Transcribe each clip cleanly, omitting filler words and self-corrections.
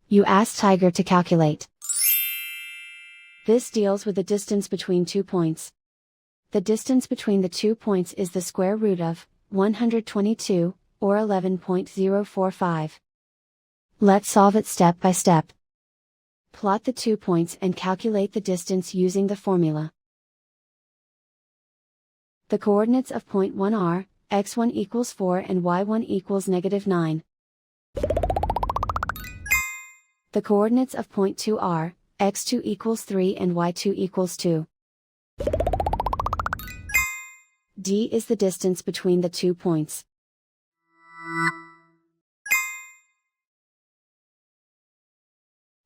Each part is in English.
You ask Tiger to calculate. This deals with the distance between 2 points. The distance between the 2 points is the square root of 122, or 11.045. Let's solve it step by step. Plot the 2 points and calculate the distance using the formula. The coordinates of point 1 are, x1 equals 4 and y1 equals -9. The coordinates of point 2 are, x2 equals 3 and y2 equals 2. D is the distance between the 2 points.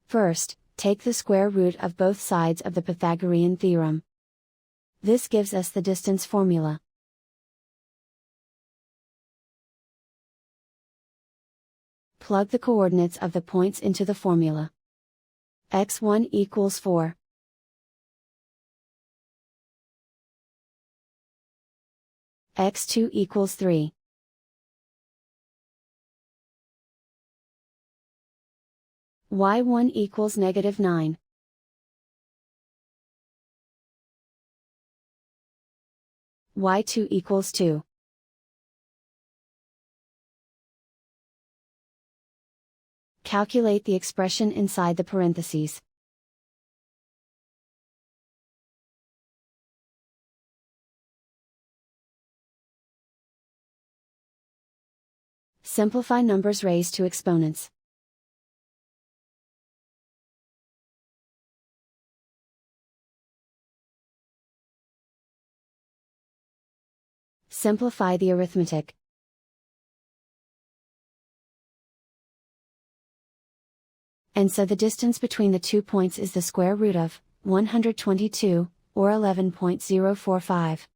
First, take the square root of both sides of the Pythagorean theorem. This gives us the distance formula. Plug the coordinates of the points into the formula. x1 equals 4. x2 equals 3. y1 equals -9. y2 equals 2. Calculate the expression inside the parentheses. Simplify numbers raised to exponents. Simplify the arithmetic. And so the distance between the 2 points is the square root of 122, or 11.045.